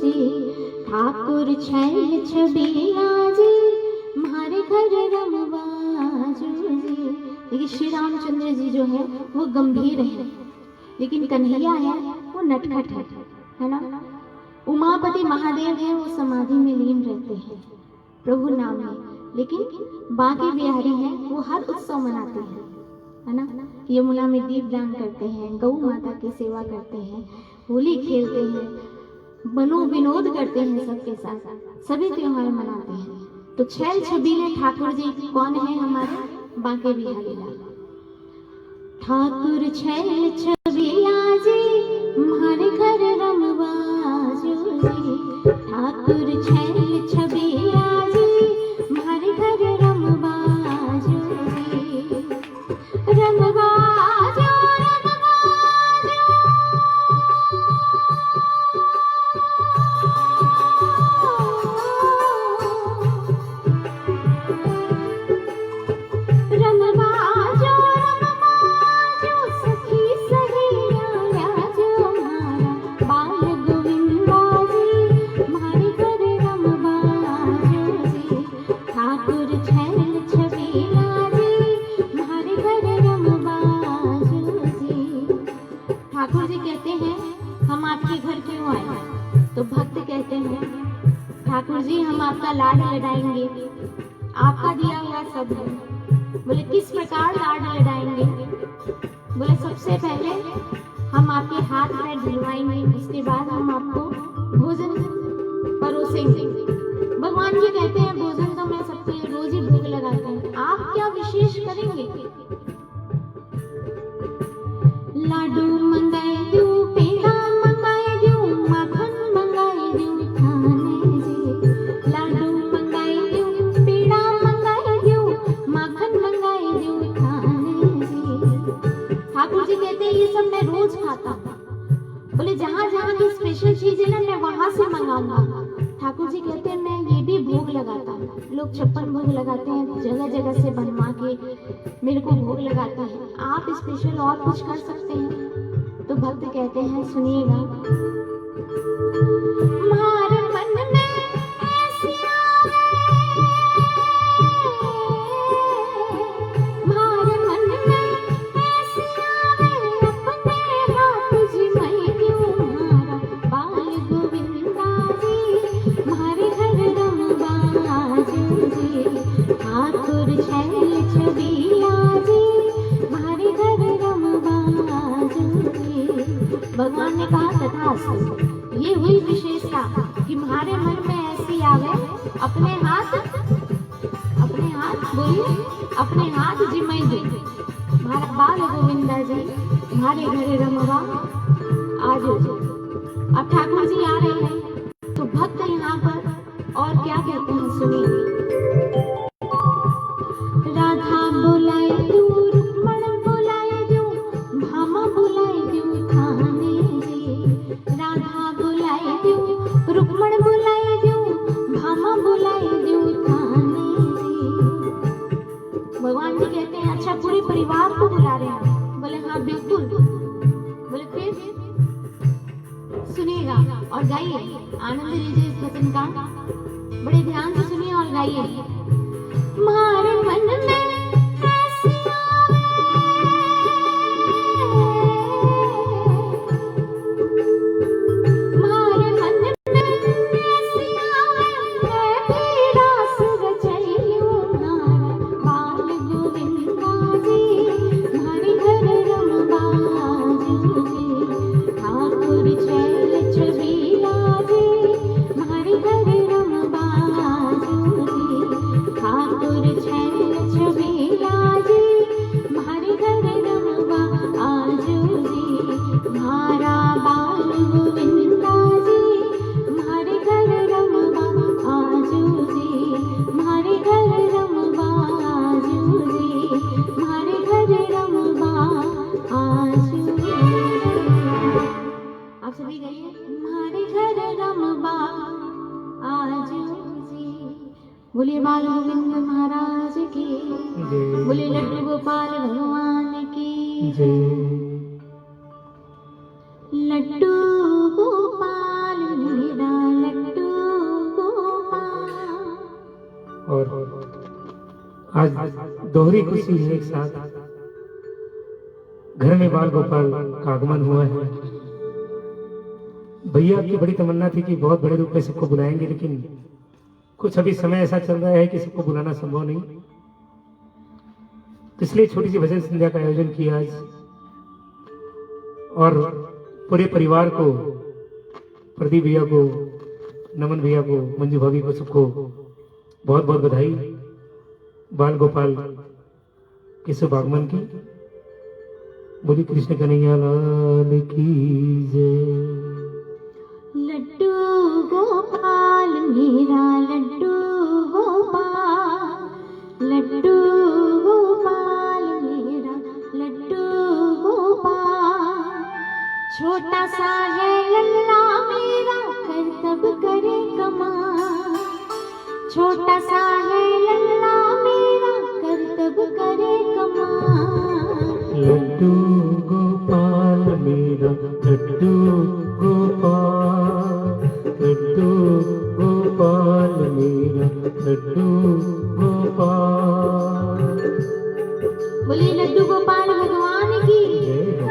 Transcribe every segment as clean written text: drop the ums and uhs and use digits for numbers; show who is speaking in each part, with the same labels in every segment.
Speaker 1: जी, ठाकुर छैल छबीला जी, म्हारे घर रमबाजू जी। देखिए श्री रामचंद्र जी जो है वो गंभीर है, लेकिन कन्हैया है वो नटखट है ना। उमापति महादेव है वो समाधि में लीन रहते हैं प्रभु नाम में, लेकिन बाकी बिहारी हैं वो हर उत्सव मनाते हैं, है ना। यमुना में दीपदान करते हैं, गौ माता की सेवा करते हैं, होली खेलते हैं, मनोविनोद करते हैं, सबके साथ सभी त्योहार मनाते हैं। तो छैल छबीले ठाकुर जी कौन है हमारे बांके बिहारी लाल। ठाकुर छैल छबीला जी, म्हारे घर रमबाजू जी, ठाकुर छैल छबीला जी, म्हारे घर रमबाजू जी। रमबाजू ठाकुर जी हम आपका लाड लडाएंगे, आपका दिया हुआ सब है। बोले किस प्रकार लाड लडाएंगे। बोले सबसे पहले हम आपके हाथ पैर धुलवाएंगे, उसके बाद हम आपको भोजन परोसेंगे। भगवान जी कहते हैं भोजन तो मैं सबके रोज ही भोग लगाते हैं, आप क्या विशेष करेंगे। लाडू मंगाए दू, पेड़ा मंगाए दू, माखन मंगाए दू थाने जी। लाडू मंगाए दू, पेड़ा मंगाए दू, माखन मंगाए दू थाने जी। ठाकुर जी कहते हैं ये सब मैं रोज खाता हूँ। बोले जहाँ जहाँ की स्पेशल चीज है ना मैं वहां से मंगाऊंगा। ठाकुर जी कहते हैं मैं ये भी भोग लगाता हूँ। लोग 56 भोग लगाते हैं, जगह जगह से बनवा के मेरे को भोग लगाते हैं। आप स्पेशल और कुछ कर सकते हैं। तो भक्त कहते हैं सुनिएगा। मारे मन में ऐसी आवे, मारे मन में ऐसी आवे, अपने हाथ जी मैं क्यों मारा। बाल गोविंदा जी, म्हारे घर रमबाजू जी, ठाकुर छैल छबीला जी, म्हारे घर रमबाजू जी। भगवान ने कहा तथास्तु। ये हुई विशेषता कि म्हारे मन में ऐसी आवे, अपने हाथ बोलिए, अपने हाथ जिमई दे। म्हारा बाल गोविंदा जी, म्हारे घरे रमवा आजो। अब ठाकुर जी आ रहे हैं तो भक्त यहाँ पर और क्या कहते हैं सुनिए। राधा बुलाए दू, रुक्मण बुलाए दू, भामा बुलाए दू थाने जी। राधा बुलाए दू, रुक्मण बुलाए दू, भामा बुलाए दू थाने जी। भगवान जी कहते हैं अच्छा पूरे परिवार को बुला रहे हैं। बोले हाँ बिल्कुल। बोले फिर सुनिएगा और गाइए, आनंद लीजिए इस वचन का, बड़े ध्यान से सुनिए और गाइए। मारे मन में ऐसी आवे, मारे मन में ऐसी आवे, मैं भी रास रचैलू म्हारा। बाल गोविंदा जी, म्हारे घर रमबाजू जी, ठाकुर छैल छबीला जी, म्हारे घर रमबाजू जी। ठाकुर छैल छबीला जी, म्हारे घर रमबाजू जी। म्हारा बाल गोविंदा जी, म्हारे घर रमबाजू जी, म्हारे घर रमबाजू जी, म्हारे घर रमबाजू जी। आप सभी गाइए, म्हारे घर रमबाजू जी। बोलिए बाल गोविंद महाराज की, बोलिए लड्डू गोपाल भगवान की। लड्डू गोपाल मेरा
Speaker 2: आज दोहरी खुशी है, एक साथ घर में बाल गोपाल का आगमन हुआ है। भैया की बड़ी तमन्ना थी कि बहुत बड़े रूप में सबको बुलाएंगे, लेकिन कुछ अभी समय ऐसा चल रहा है कि सबको बुलाना संभव नहीं, तो इसलिए छोटी सी भजन संध्या का आयोजन किया आज। और पूरे परिवार को, प्रदीप भैया को, नमन भैया को, मंजू भाभी को, सबको बहुत बहुत बधाई बाल गोपाल के शुभ आगमन की। बोली कृष्ण कन्हैया लाल की जय।
Speaker 1: लड्डू गोपाल मेरा लड्डू गोपाल, लड्डू गोपाल मेरा लड्डू गोपाल। छोटा सा है लल्ला मेरा करतब करे कमाल, छोटा सा है लल्ला मेरा करतब करे कमाल।
Speaker 2: लड्डू गोपाल मेरा लड्डू गोपाल, लड्डू गोपाल मेरा लड्डू गोपाल।
Speaker 1: बोलिए लड्डू गोपाल भगवान की
Speaker 2: जय हो।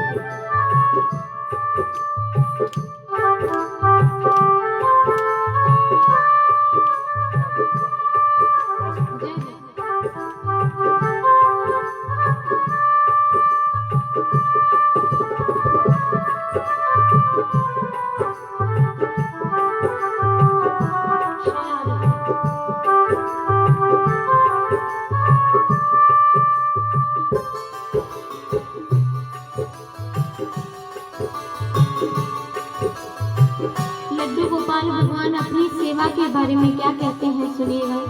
Speaker 1: लड्डू गोपाल भगवान अपनी सेवा के बारे में क्या कहते हैं, सुनिएगा।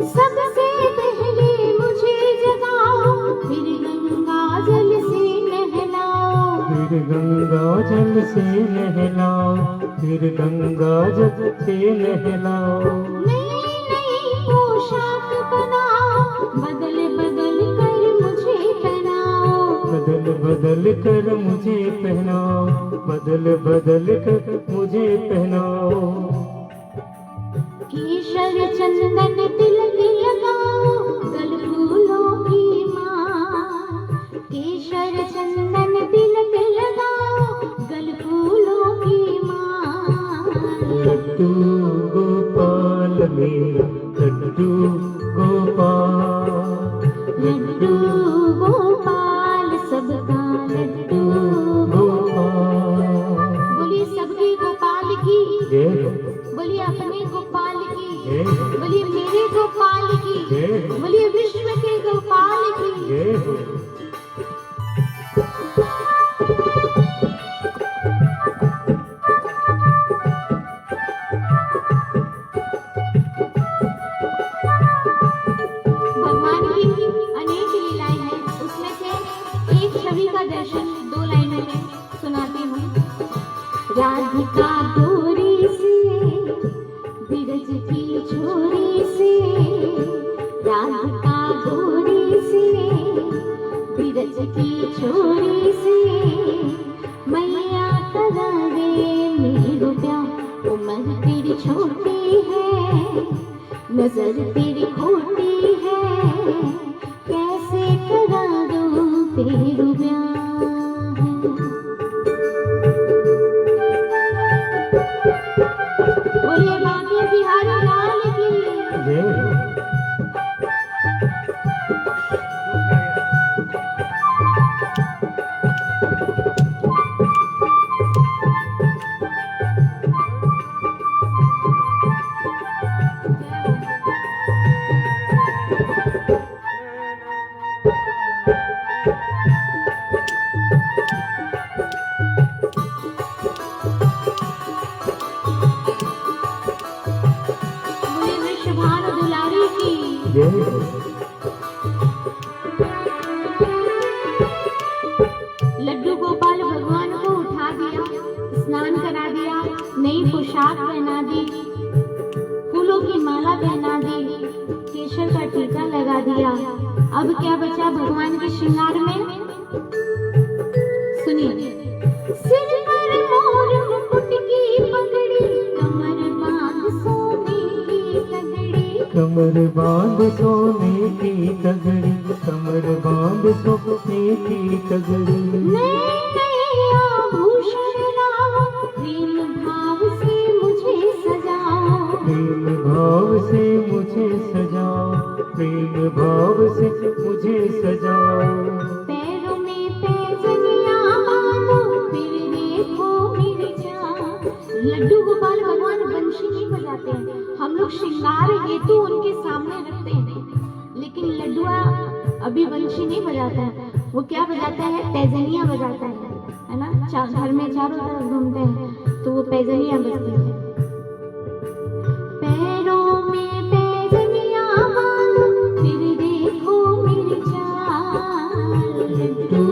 Speaker 1: सबसे पहले मुझे जगाओ, फिर गंगा जल से नहलाओ,
Speaker 2: फिर गंगा जल से नहलाओ, फिर गंगा जल से नहलाओ।
Speaker 1: नई नई पोशाक बनाओ, बदल बदल कर मुझे पहनाओ,
Speaker 2: बदल बदल कर मुझे पहनाओ, बदल बदल कर मुझे पहनाओ।
Speaker 1: केशर चंदन तिलक लगाओ, गल फूलों की माला, केशर चंदन तिलक लगाओ, गल फूलों की माला।
Speaker 2: लड्डू गोपाल मेरा लड्डू गोपाल,
Speaker 1: लड्डू गोपाल सबका लड्डू
Speaker 2: गोपाल।
Speaker 1: बोलिए सबके गोपाल की,
Speaker 2: जय हो।
Speaker 1: बोलिए अपने गोपाल की,
Speaker 2: जय हो।
Speaker 1: बोलिए मेरे गोपाल की,
Speaker 2: जय हो।
Speaker 1: बोलिए विश्व के गोपाल की।
Speaker 2: जय हो।
Speaker 1: भगवान की अनेक लीलाएं हैं, उसमें से एक छवि का दर्शन 2 लाइनों में सुनाती हूँ। राधिका गोरी से बिरज की छोरी से, राधिका गोरी से बिरज की छोरी से, मैया करावे मेरो प्यार, उम्र तेरी छोटी है, नजर तेरी खोटी है, कैसे करा दूं तेरू ब्याह। बोलिए बांके बिहारी लाल की
Speaker 2: जय हो।
Speaker 1: बोलिए वृषभानु दुलारी की
Speaker 2: जय हो।
Speaker 1: लड्डू गोपाल भगवान को उठा दिया, स्नान करा दिया, नई पोशाक पहना दी, फूलों की माला पहना दी, केशर का टीका लगा दिया। अब क्या बचा भगवान के श्रृंगार में, सुनिए। सिर पर मोर मुकुट की पगड़ी, कमर बांध सोने की लगड़ी,
Speaker 2: कमर बांध सोने की तगड़ी, कमर बांध सोने की तगड़ी।
Speaker 1: नए नए आभूषण लाओ, प्रेम भाव से मुझे सजाओ।
Speaker 2: प्रेम भाव से मुझे सजाओ, प्रेम भाव से मुझे सजाओ।
Speaker 1: पैरों में पैजनियां बांधो, फिर देखो मेरी जान। लड्डू गोपाल भगवान बंशी नहीं बजाते हैं, हम लोग श्रृंगार हेतु उनके सामने रखते हैं, लेकिन लड्डुआ अभी बंशी नहीं बजाता है। वो क्या बजाता है? पैजनियां बजाता है ना। घर में चारों तरफ घूमते हैं तो वो पैजनियां बजती है। पैरों में पैजनियां बांधो, फिर देखो मेरी जान।
Speaker 2: लड्डू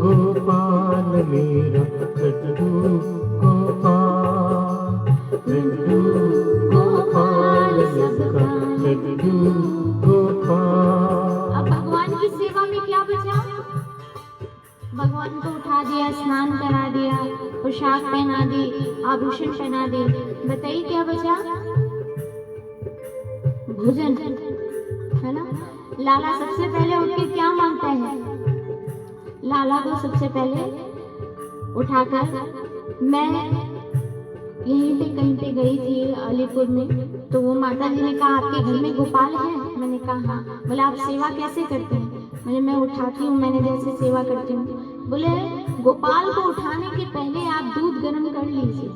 Speaker 2: गोपाल मेरा, लड्डू गोपाल, लड्डू गोपाल सबका, लड्डू गोपाल।
Speaker 1: अब भगवान की सेवा में क्या बचा? भगवान को उठा दिया, स्नान करा दिया, पोशाक पहना दी, आभूषण पहना दी, बताइए क्या बचा? भोजन, है ना। लाला सबसे पहले उठ के क्या मांगता है? लाला को सबसे पहले उठाकर, मैं यहीं पे कहीं पे गई थी अलीपुर में, तो वो माता जी ने कहा आपके घर में गोपाल है? मैंने कहा हाँ। बोले आप सेवा कैसे करते हैं? मैंने मैं उठाती हूँ, मैंने जैसे सेवा करती हूँ। बोले गोपाल को उठाने के पहले आप दूध गर्म कर लीजिए,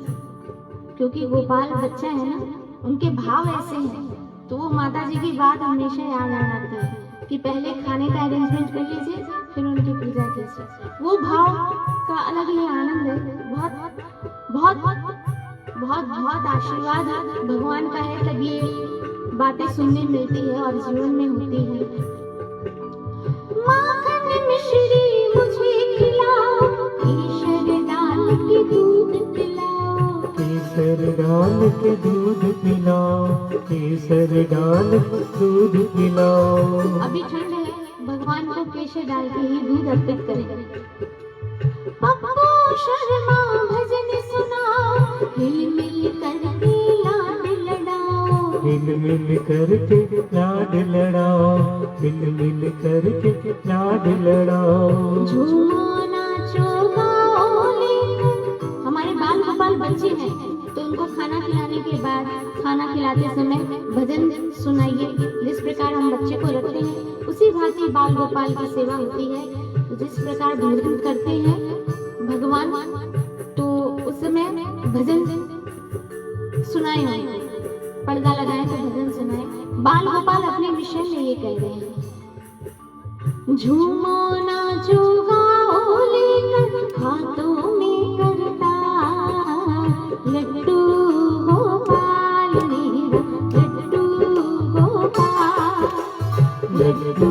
Speaker 1: क्योंकि गोपाल बच्चा है ना, उनके भाव ऐसे हैं। तो वो माता जी की बात हमेशा याद आ जाती है कि पहले खाने का अरेंजमेंट कर लीजिए, फिर उनकी पूजा कीजिए। वो भाव का अलग ही आनंद है। बहुत बहुत बहुत बहुत आशीर्वाद भगवान का है, तब ये बातें सुनने मिलती है और जीवन में होती है। माखन मिश्री मुझे खिलाओ, केसर डाल के दूध पिलाओ।
Speaker 2: केसर डाल के दूध पिलाओ, केसर डाल के दूध पिलाओ।
Speaker 1: अभी ठंड है, भगवान को केसर डाल के ही दूध अर्पित करें। पप्पू शर्मा भजन सुनाओ, हिल मिल करके लाड लड़ाओ।
Speaker 2: हिल मिल करके लाड लड़ाओ, हिल मिल करके लाड लड़ाओ।
Speaker 1: झूमो नाचो गाओ लेकर। हमारे बाल गोपाल बच्चे हैं तो उनको खाना खिलाने के बाद, खाना खिलाते समय भजन सुनाइए। जिस प्रकार हम बच्चे को रखते हैं उसी भांति बाल गोपाल की सेवा होती है। तो जिस प्रकार भजन करते हैं भगवान, तो उस समय भजन सुनाए, पर्दा लगाए तो भजन सुनाए। बाल गोपाल अपने विषय में ये कह रहे हैं, झूमो नाचो गाओ लेकर हाथों में करता, लड्डू गोपाल मेरा, लड्डू गोपाल,
Speaker 2: लड्डू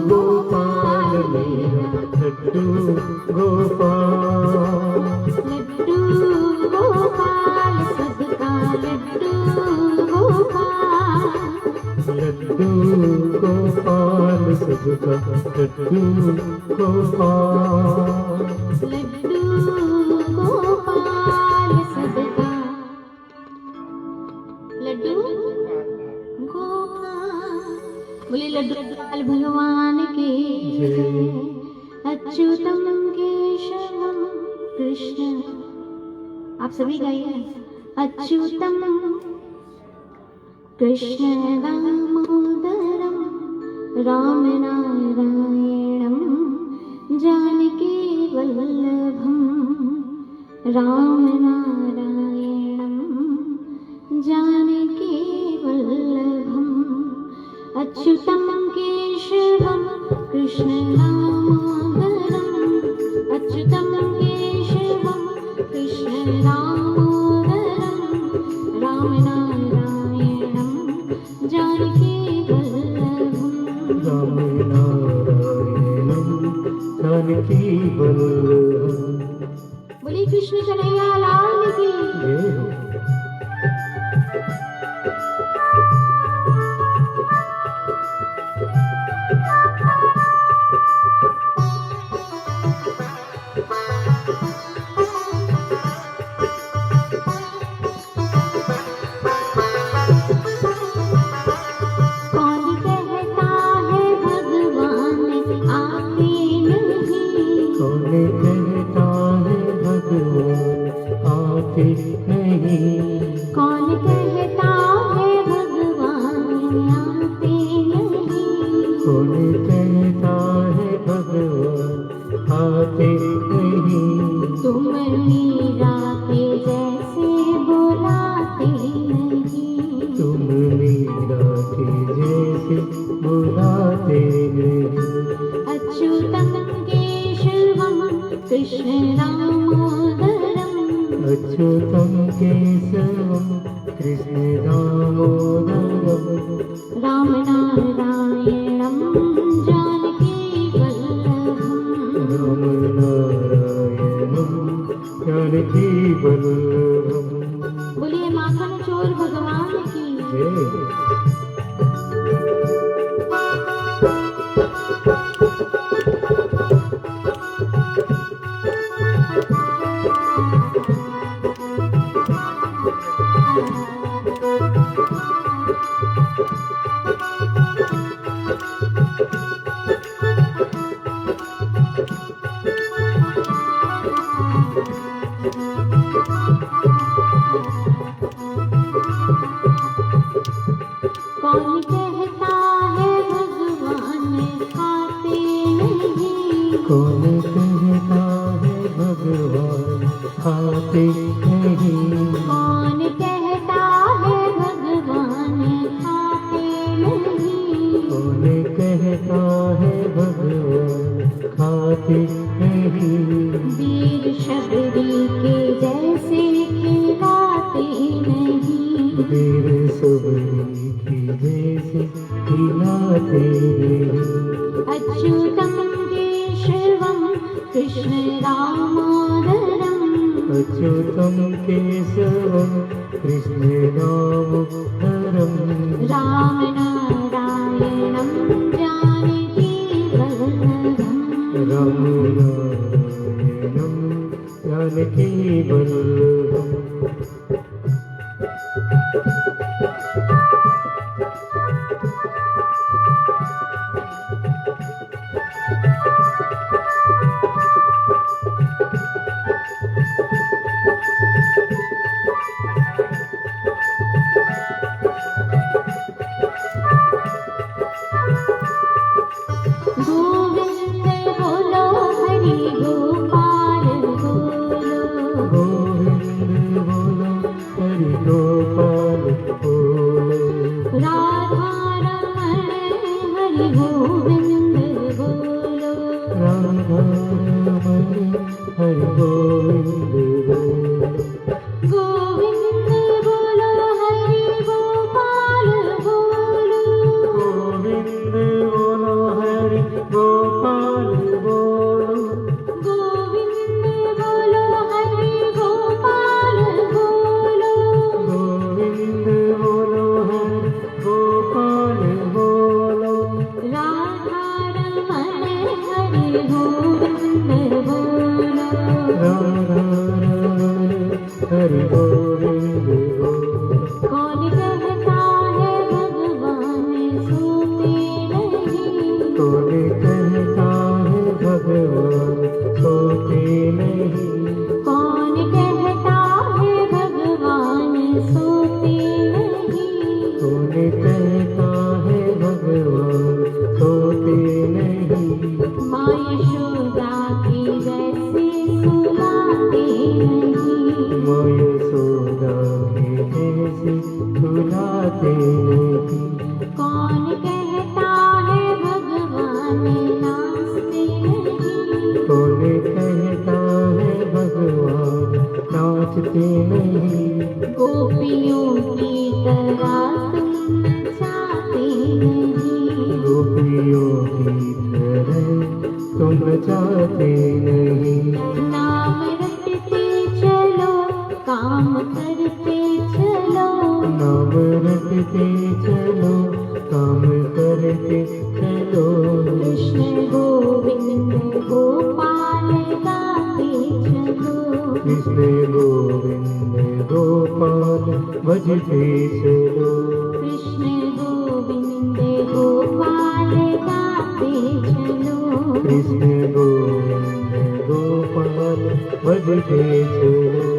Speaker 2: गोपाल मेरा, लड्डू गोपाल,
Speaker 1: लड्डू गोपाल सबका, लड्डू गोपाल,
Speaker 2: लड्डू गोपाल सबका, लड्डू गोपाल,
Speaker 1: लड्डू गोपाल सबका, लड्डू गोपाल। बोले लड्डू गोपाल भगवान के जय। अच्युतम केशवम कृष्ण, आप सभी गाइए। अच्युतम कृष्ण दामोदरम राम नारायणम जानकी वल्लभम, राम नारायणम जानकी वल्लभम। अच्युतम केशवम कृष्ण दामोदरम, अच्युतम केशवम कृष्ण दामोदरम, राम नारायणम जानकी वल्लभम,
Speaker 2: राम नारायणम जानकी वल्लभम।
Speaker 1: बोली कृष्ण कन्हैया लाल की।
Speaker 2: जय हो। अच्युतं केशवं कृष्ण दामोदरं
Speaker 1: राम नारायणं जानकी वल्लभम्
Speaker 2: राम नारायणं जानकी वल्लभम्।
Speaker 1: बोलिए माखन चोर भगवान की
Speaker 2: जय।
Speaker 1: कौन कहता है भगवान खाते नहीं
Speaker 2: कौन कहता है भगवान खाते नहीं
Speaker 1: कौन कहता है भगवान खाते नहीं
Speaker 2: कौन कहता है भगवान खाते नहीं
Speaker 1: वीर शबरी के जैसे खिलाते नहीं
Speaker 2: वीर सबरी की जैसे खिलाते नहीं
Speaker 1: अच्युतं केशवं कृष्ण दामोदरम्
Speaker 2: अच्युतं केशवं कृष्ण दामोदरं
Speaker 1: राम नारायणं जानकी वल्लभम्
Speaker 2: राम नारायणं जानकी वल्लभम्।
Speaker 1: गोविंद बोलो हरि गोपाल बोलो
Speaker 2: गोविंद बोलो हरि गोपाल बोलो
Speaker 1: राधा रमण हरि गोविंद बोलो
Speaker 2: राधा रमण हरि गोविंद बोलो
Speaker 1: गोविंद बोलो हरि गोपाल बोलो
Speaker 2: गोविंद बोलो हरि गोपाल बोलो
Speaker 1: गोविंद बोलो हरि गोपाल बोलो
Speaker 2: गोविंद बोलो हरि गोपाल बोलो
Speaker 1: राधा रमण हरि गोविंद बोलो
Speaker 2: राधा रमण हरि गोविंद बोलो
Speaker 1: कौन कहता है भगवान सोते नहीं
Speaker 2: कौन कहता है भगवान सोते नहीं
Speaker 1: कौन कहता है भगवान सोते नहीं
Speaker 2: कौन कहता है भगवान सोते नहीं
Speaker 1: माँ यशोदा की जैसे सुलाते नहीं
Speaker 2: माँ यशोदा के जैसे सुलाते नहीं
Speaker 1: कौन कहता है भगवान नाचते नहीं
Speaker 2: कौन कहता है भगवान नाचते नहीं
Speaker 1: गोपियों की तरह तुम नचाते नहीं
Speaker 2: गोपियों की तरह तुम चाहते नहीं
Speaker 1: नाम रटते चलो काम करते चलो
Speaker 2: नाम रटते चलो काम करते चलो
Speaker 1: कृष्ण गोविंद गोपाल गाते चलो
Speaker 2: कृष्ण गोविंद गोपाल भजते चलो
Speaker 1: कृष्ण गोविंद गोपाल गाते चलो
Speaker 2: कृष्ण गोविंद गोपाल भजते चलो